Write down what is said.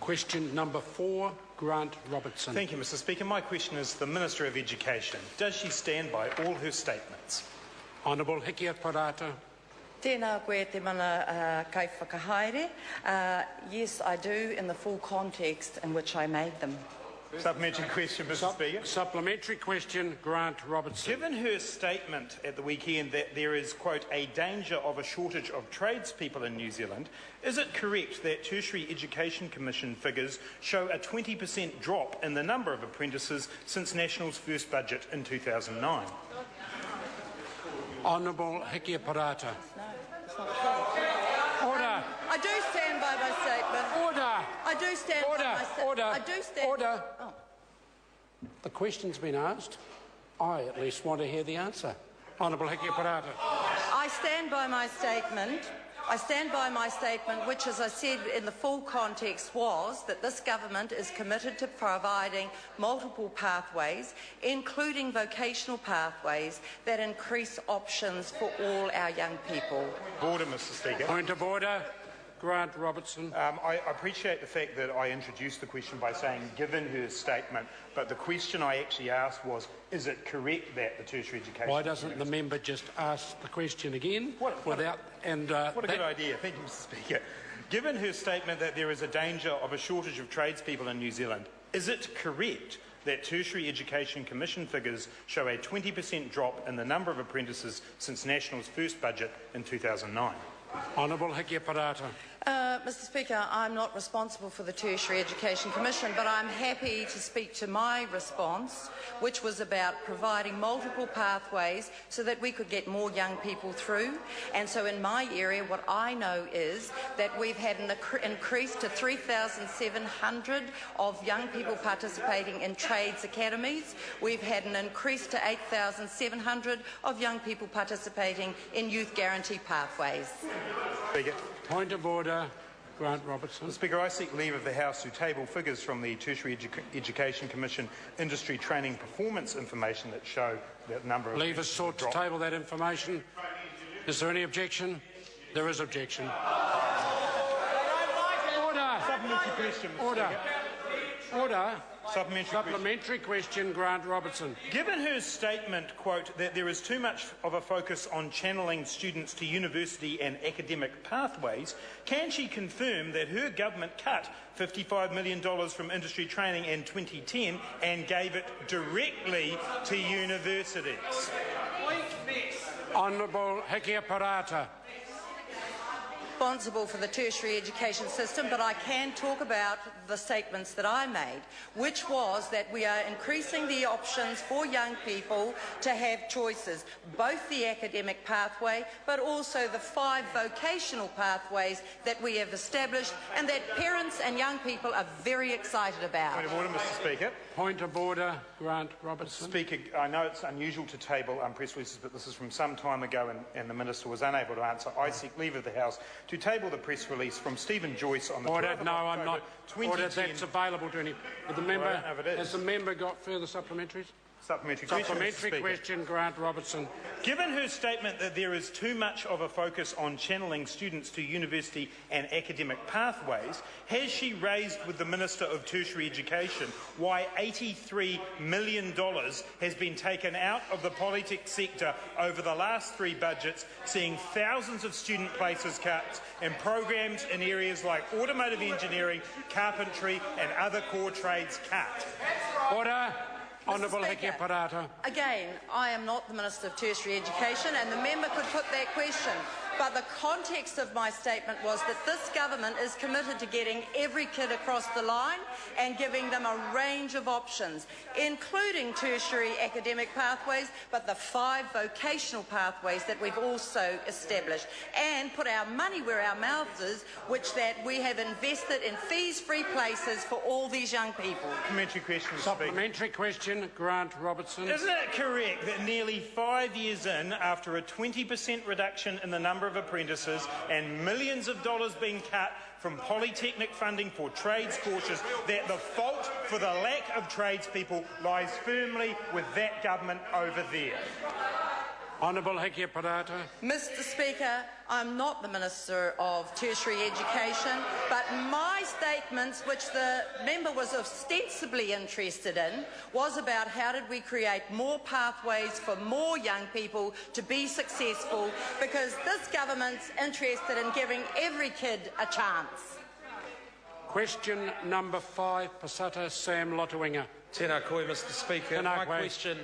Question number 4, Grant Robertson. Thank you, Mr Speaker. My question is to the Minister of Education. Does she stand by all her statements? Honourable Hikia Parata. Tēnā koe te mana kai whakahaere. Yes, I do, in the full context in which I made them. Supplementary question, Mr Speaker. Supplementary question, Grant Robertson. Given her statement at the weekend that there is, quote, a danger of a shortage of tradespeople in New Zealand, is it correct that Tertiary Education Commission figures show a 20% drop in the number of apprentices since National's first budget in 2009? Honourable Hikia Parata. No, it's not true. Order. I do stand by my statement. Order. I do stand by my statement. Order. I do stand. Order. Oh. The question's been asked. I at least want to hear the answer. Honourable Hikia Parata. I stand by my statement. I stand by my statement, which, as I said in the full context, was that this government is committed to providing multiple pathways, including vocational pathways, that increase options for all our young people. Order, Mr Speaker. Point of order. Grant Robertson. I appreciate the fact that I introduced the question by saying given her statement, but the question I actually asked was, is it correct that the tertiary education... Why doesn't the member just ask the question again? What a good idea. Thank you, Mr Speaker. Given her statement that there is a danger of a shortage of tradespeople in New Zealand, is it correct that Tertiary Education Commission figures show a 20% drop in the number of apprentices since National's first budget in 2009? Honourable Hikia Parata. Mr Speaker, I'm not responsible for the Tertiary Education Commission, but I'm happy to speak to my response, which was about providing multiple pathways so that we could get more young people through. And so in my area, what I know is that we've had an increase to 3,700 of young people participating in trades academies. We've had an increase to 8,700 of young people participating in youth guarantee pathways. Speaker. Point of order. Grant Robertson. Speaker, I seek leave of the House to table figures from the Tertiary Education Commission industry training performance information that show that number of... Leave is sought to table that information. Is there any objection? There is objection. Order. Supplementary question, Mr. Order. Speaker. Order. Supplementary question, Grant Robertson. Given her statement, quote, that there is too much of a focus on channeling students to university and academic pathways, can she confirm that her government cut $55 million from industry training in 2010 and gave it directly to universities? Honourable Hikia Parata. Responsible for the tertiary education system, but I can talk about the statements that I made, which was that we are increasing the options for young people to have choices, both the academic pathway but also the 5 vocational pathways that we have established and that parents and young people are very excited about. Point of order, Mr Speaker. Point of order, Grant Robertson. Speaker, I know it's unusual to table press releases, but this is from some time ago and the Minister was unable to answer. I seek leave of the House to table the press release from Stephen Joyce on the 12th of I'm not. 2010. Order, that's available to any... The member, I don't know if it is. has the member got further supplementaries? Supplementary question, Grant Robertson. Given her statement that there is too much of a focus on channeling students to university and academic pathways, has she raised with the Minister of Tertiary Education why $83 million has been taken out of the polytech sector over the last 3 budgets, seeing thousands of student places cut and programs in areas like automotive engineering, carpentry and other core trades cut? Order. Honourable Hikia Parata. Again, I am not the Minister of Tertiary Education and the member could put that question. But the context of my statement was that this government is committed to getting every kid across the line and giving them a range of options, including tertiary academic pathways, but the 5 vocational pathways that we've also established, and put our money where our mouth is, which that we have invested in fees-free places for all these young people. Supplementary question, Grant Robertson. Isn't it correct that nearly 5 years in, after a 20% reduction in the number of apprentices and millions of dollars being cut from polytechnic funding for trades courses, that the fault for the lack of tradespeople lies firmly with that government over there? Honourable Hikia Parata. Mr Speaker, I'm not the Minister of Tertiary Education, but my statements, which the member was ostensibly interested in, was about how did we create more pathways for more young people to be successful, because this government's interested in giving every kid a chance. Question number 5, Pasata Sam Lotuinga. Tēnā koe, Mr Speaker. Tēnā My koe. question